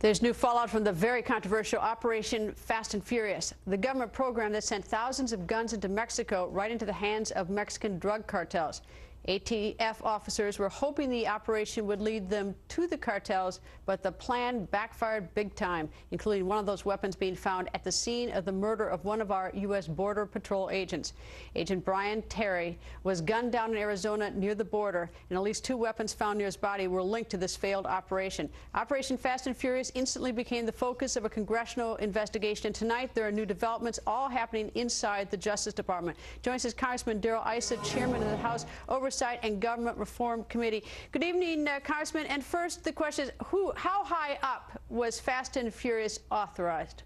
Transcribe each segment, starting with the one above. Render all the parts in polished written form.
There's new fallout from the very controversial Operation Fast and Furious, the government program that sent thousands of guns into Mexico right into the hands of Mexican drug cartels. ATF officers were hoping the operation would lead them to the cartels, but the plan backfired big time, including one of those weapons being found at the scene of the murder of one of our U.S. Border Patrol agents. Agent Brian Terry was gunned down in Arizona near the border, and at least 2 weapons found near his body were linked to this failed operation. Operation Fast and Furious instantly became the focus of a congressional investigation, and tonight there are new developments all happening inside the Justice Department. Joins us Congressman Darrell, Issa, chairman of the House Oversight and Government Reform Committee. Good evening, Congressman. And first, the question is, how high up was Fast and Furious authorized?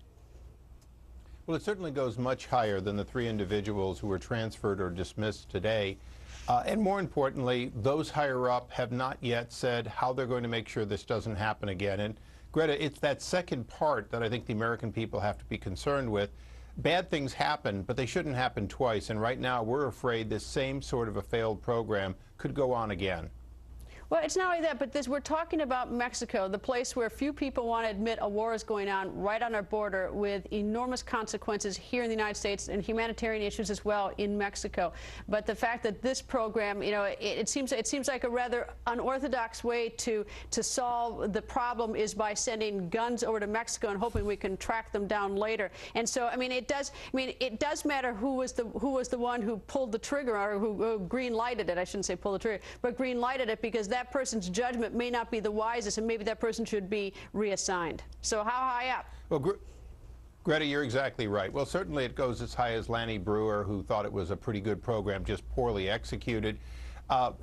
Well, it certainly goes much higher than the 3 individuals who were transferred or dismissed today. And more importantly, those higher up have not yet said how they're going to make sure this doesn't happen again. And Greta, it's that second part that I think the American people have to be concerned with. Bad things happen, but they shouldn't happen twice. And right now, we're afraid this same sort of a failed program could go on again. Well, it's not only that, but we're talking about Mexico, the place where few people want to admit a war is going on right on our border, with enormous consequences here in the United States and humanitarian issues as well in Mexico. But the fact that this program, you know, it seems like a rather unorthodox way to solve the problem is by sending guns over to Mexico and hoping we can track them down later. And so, I mean, it does matter who was the one who pulled the trigger, or who green lighted it. I shouldn't say pull the trigger, but green lighted it, because that person's judgment may not be the wisest, and maybe that person should be reassigned. So how high up? Well, Greta, you're exactly right. Well, certainly it goes as high as Lanny Brewer, who thought it was a pretty good program, just poorly executed.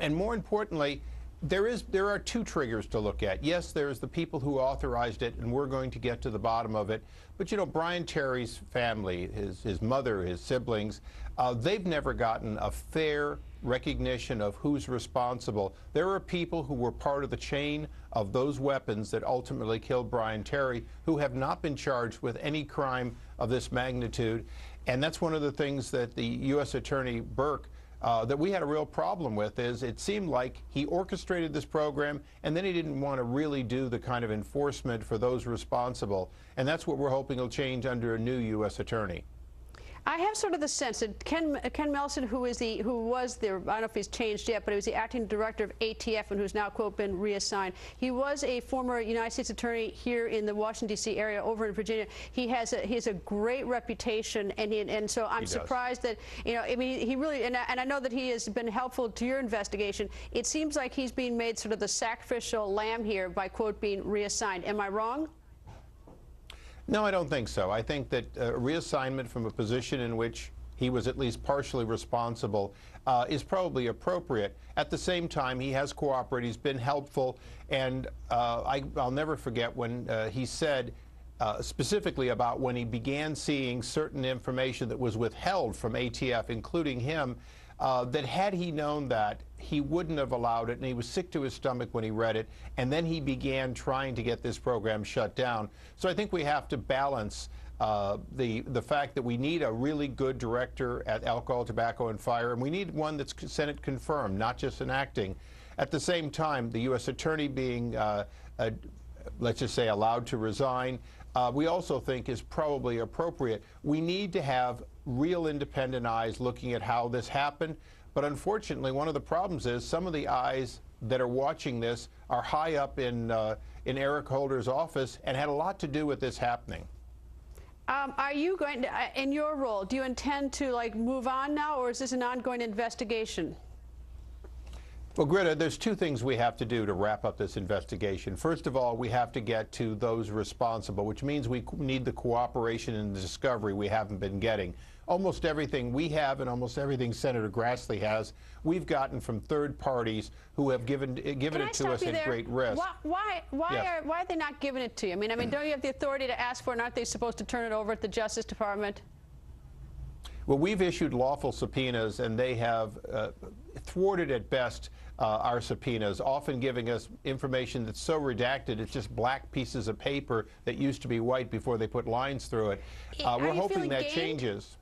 And more importantly, there are 2 triggers to look at. Yes, there's the people who authorized it, and we're going to get to the bottom of it. But, you know, Brian Terry's family, his mother, his siblings, they've never gotten a fair recognition of who's responsible. There are people who were part of the chain of those weapons that ultimately killed Brian Terry who have not been charged with any crime of this magnitude. And that's one of the things that the U.S. Attorney Burke that we had a real problem with. Is it seemed like he orchestrated this program, and then he didn't want to really do the kind of enforcement for those responsible. And that's what we're hoping will change under a new U.S. attorney. I have sort of the sense that Ken Melson, who was the, I don't know if he's changed yet, but he was the acting director of ATF and who's now, quote, been reassigned. He was a former United States attorney here in the Washington, D.C. area over in Virginia. He has a great reputation, and so I'm surprised that, you know, I mean, he really, and I know that he has been helpful to your investigation. It seems like he's being made sort of the sacrificial lamb here by, quote, being reassigned. Am I wrong? No, I don't think so. I think that reassignment from a position in which he was at least partially responsible is probably appropriate. At the same time, he has cooperated. He's been helpful. And I'll never forget when he said specifically about when he began seeing certain information that was withheld from ATF, including him, that had he known that, he wouldn't have allowed it, and he was sick to his stomach when he read it, and then he began trying to get this program shut down. So I think we have to balance the fact that we need a really good director at Alcohol, Tobacco, and Fire, and we need one that's Senate confirmed, not just enacting. At the same time, the U.S. attorney being, let's just say, allowed to resign, we also think is probably appropriate. We need to have real independent eyes looking at how this happened. But unfortunately, one of the problems is some of the eyes that are watching this are high up in Eric Holder's office and had a lot to do with this happening. Are you going to, in your role, do you intend to move on now, or is this an ongoing investigation? Well, Greta, there's 2 things we have to do to wrap up this investigation. First of all, we have to get to those responsible, which means we need the cooperation and the discovery we haven't been getting. Almost everything we have and almost everything Senator Grassley has, we've gotten from third parties who have given it to us at great risk. Why are they not giving it to you? I mean, don't you have the authority to ask for it, and aren't they supposed to turn it over at the Justice Department? Well, we've issued lawful subpoenas, and they have thwarted at best our subpoenas, often giving us information that's so redacted it's just black pieces of paper that used to be white before they put lines through it. We're hoping that changes.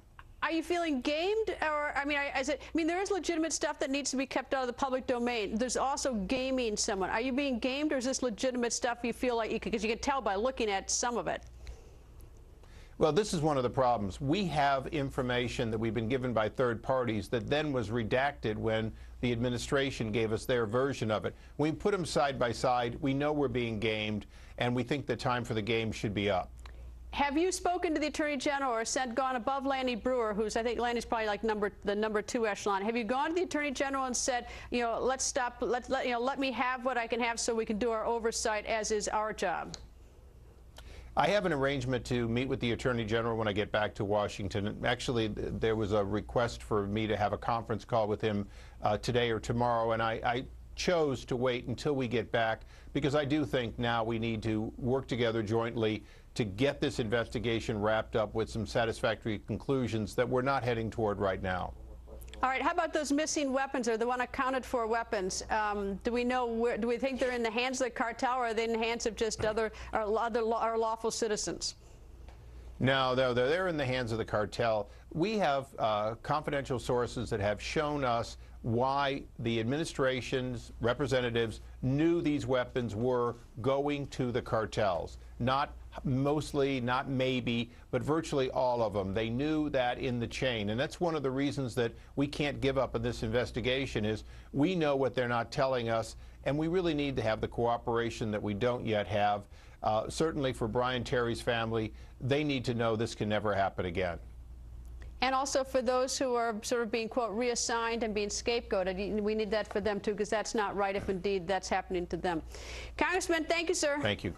Are you feeling gamed, or I mean, there is legitimate stuff that needs to be kept out of the public domain. There's also gaming someone. Are you being gamed, or is this legitimate stuff you feel like because you can tell by looking at some of it? Well, this is one of the problems. We have information that we've been given by third parties that then was redacted when the administration gave us their version of it. When we put them side by side, we know we're being gamed, and we think the time for the game should be up. Have you spoken to the Attorney General or gone above Lanny Brewer, who's, I think Lanny's probably like the number 2 echelon? Have you gone to the Attorney General and said, you know, let's stop, let me have what I can have so we can do our oversight as is our job? I have an arrangement to meet with the Attorney General when I get back to Washington. Actually, there was a request for me to have a conference call with him today or tomorrow, and I chose to wait until we get back because I do think now we need to work together jointly to get this investigation wrapped up with some satisfactory conclusions that we're not heading toward right now. All right, how about those missing weapons or the unaccounted for weapons? Do we know where, do we think they're in the hands of the cartel, or are they in the hands of just other lawful citizens? No, they're in the hands of the cartel. We have confidential sources that have shown us why the administration's representatives knew these weapons were going to the cartels. Not mostly, not maybe, but virtually all of them. They knew that in the chain. And that's one of the reasons that we can't give up on this investigation is we know what they're not telling us, and we really need to have the cooperation that we don't yet have. Certainly for Brian Terry's family, they need to know this can never happen again. And also for those who are sort of being, quote, reassigned and being scapegoated, we need that for them, too, because that's not right if indeed that's happening to them. Congressman, thank you, sir. Thank you.